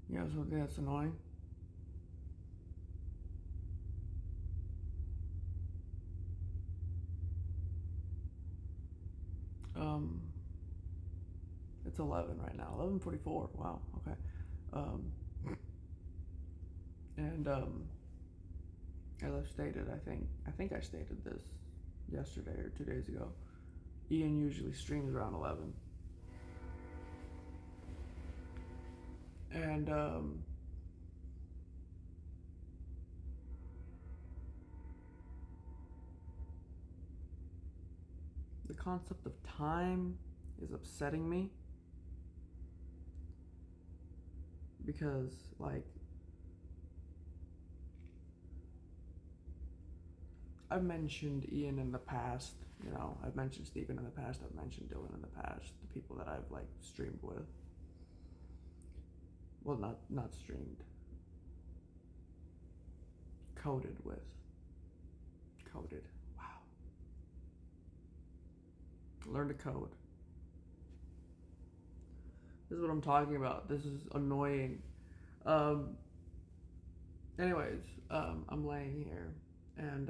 Yeah, so that's annoying. Um, it's 11 right now. 11:44. Wow. Okay. Um, and as I've stated, I think I stated this yesterday or 2 days ago. Ian usually streams around 11, and the concept of time is upsetting me because, like, I've mentioned Ian in the past. I've mentioned Steven in the past. I've mentioned Dylan in the past. The people that I've like streamed with. Well, not streamed. Coded with. Coded. Wow. Learn to code. This is what I'm talking about. This is annoying. Um. Anyways, I'm laying here, and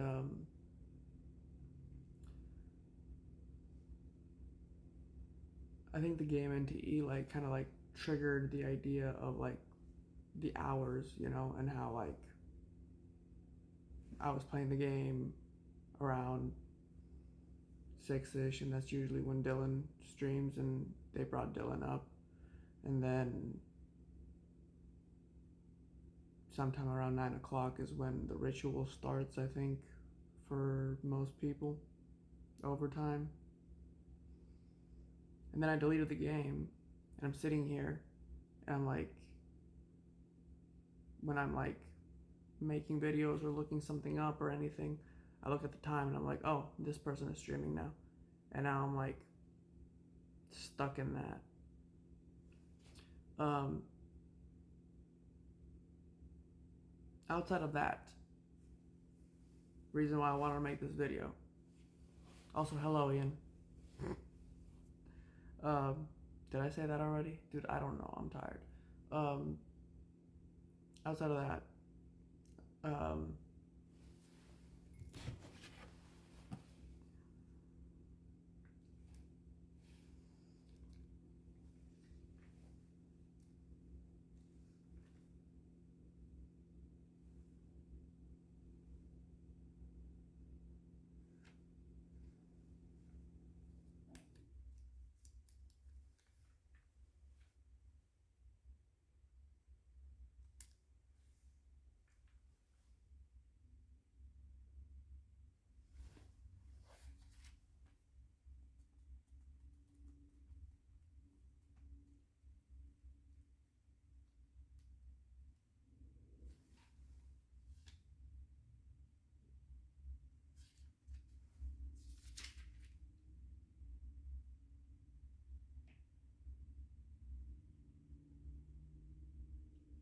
I think the game NTE like kind of like triggered the idea of like the hours, and how like I was playing the game around 6ish, and that's usually when Dylan streams, and they brought Dylan up, and then sometime around 9 o'clock is when the ritual starts. I think for most people, overtime, and then I deleted the game, and I'm sitting here, and I'm like, when I'm like making videos or looking something up or anything, I look at the time and I'm like, oh, this person is streaming now, and now I'm like stuck in that. Um, Outside of that, reason why I wanted to make this video. Also, hello, Ian. Um, did I say that already? Dude, I don't know. I'm tired. Um, Outside of that, um,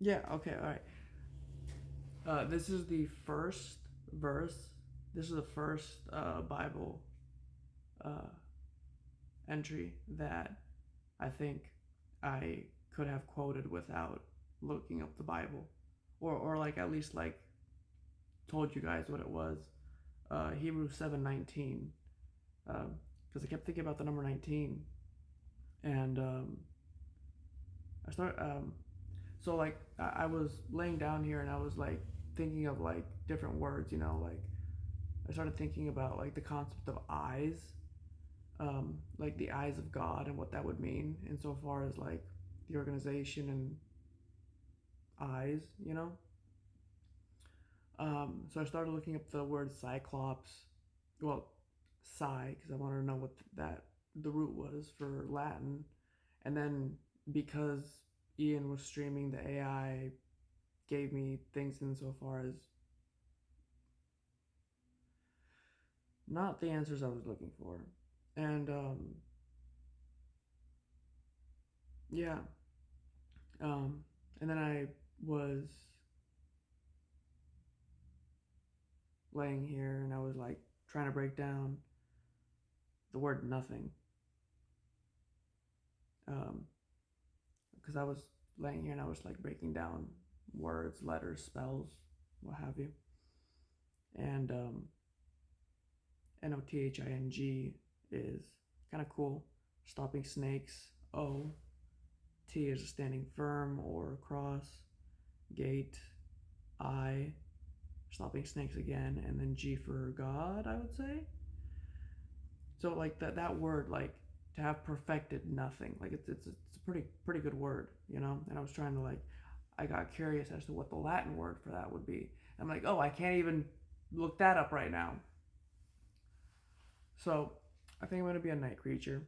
yeah, okay, all right. This is the first verse. This is the first Bible uh, entry that I think I could have quoted without looking up the Bible, or like at least like told you guys what it was. Hebrews 7:19, because I kept thinking about the number 19, and I start so like I was laying down here and I was like thinking of like different words, like I started thinking about like the concept of eyes, like the eyes of God and what that would mean insofar as like the organization and eyes, so I started looking up the word cyclops, well, because I wanted to know what that the root was for Latin, and then because Ian was streaming, the AI gave me things insofar as not the answers I was looking for, and yeah, um, and then I was laying here and I was like trying to break down the word nothing, um, because I was laying here and I was like breaking down words, letters, spells, what have you. And NOTHING is kind of cool. Stopping snakes. O. T is a standing firm or cross. Gate. I. Stopping snakes again. And then G for God, I would say. So like that word, like to have perfected nothing, like it's a pretty good word, you know. And I was trying to like, I got curious as to what the Latin word for that would be. I'm like, oh, I can't even look that up right now. So I think I'm gonna be a night creature.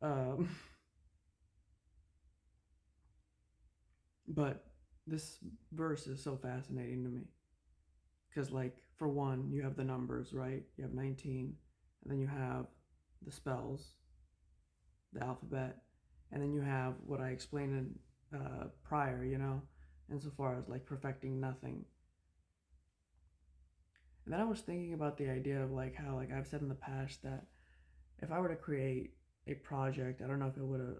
Um, but this verse is so fascinating to me because, like, for one, you have the numbers, right? You have 19, and then you have the spells, the alphabet, and then you have what I explained in prior, you know, insofar as like perfecting nothing. And then I was thinking about the idea of like how like I've said in the past that if I were to create a project, I don't know if it would have.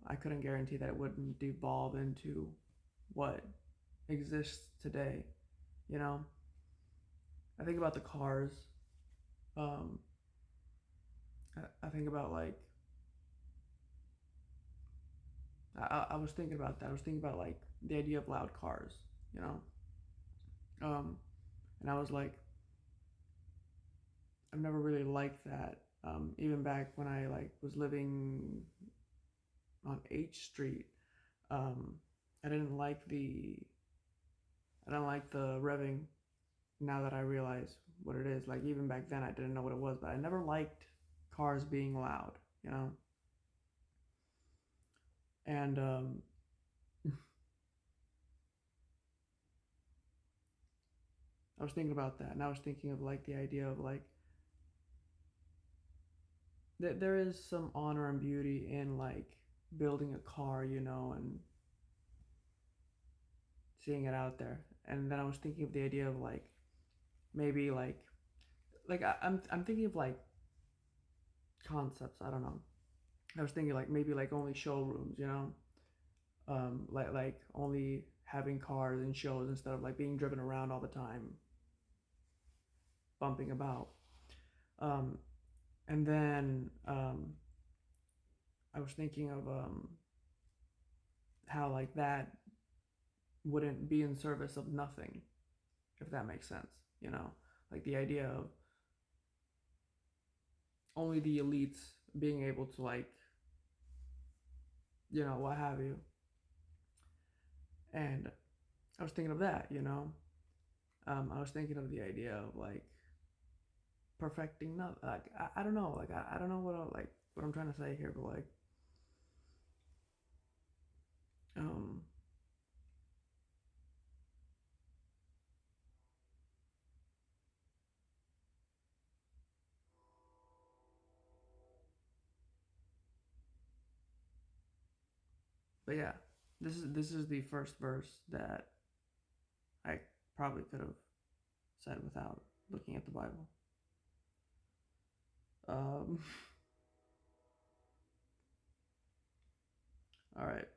I couldn't guarantee that it wouldn't devolve into what exists today. You know, I think about the cars. Um, I think about like I was thinking about that. I was thinking about like the idea of loud cars. You know, um, and I was like, I've never really liked that. Even back when I like was living on H Street, um, I didn't like the I don't like the revving. Now that I realize what it is, like even back then I didn't know what it was, but I never liked cars being loud, you know. And I was thinking about that, and I was thinking of like the idea of like there is some honor and beauty in like building a car, you know, and seeing it out there. And then I was thinking of the idea of like maybe I'm thinking of like concepts. I don't know. I was thinking like maybe like only showrooms, you know, like only having cars in shows instead of like being driven around all the time, bumping about. Um, and then I was thinking of how like that wouldn't be in service of nothing, if that makes sense. You know, like the idea of only the elites being able to like, you know, what have you. And I was thinking of that, you know. I was thinking of the idea of like perfecting nothing. Like I don't know, like I don't know what I'm trying to say here, but like um, but yeah, this is the first verse that I probably could have said without looking at the Bible. Um, all right.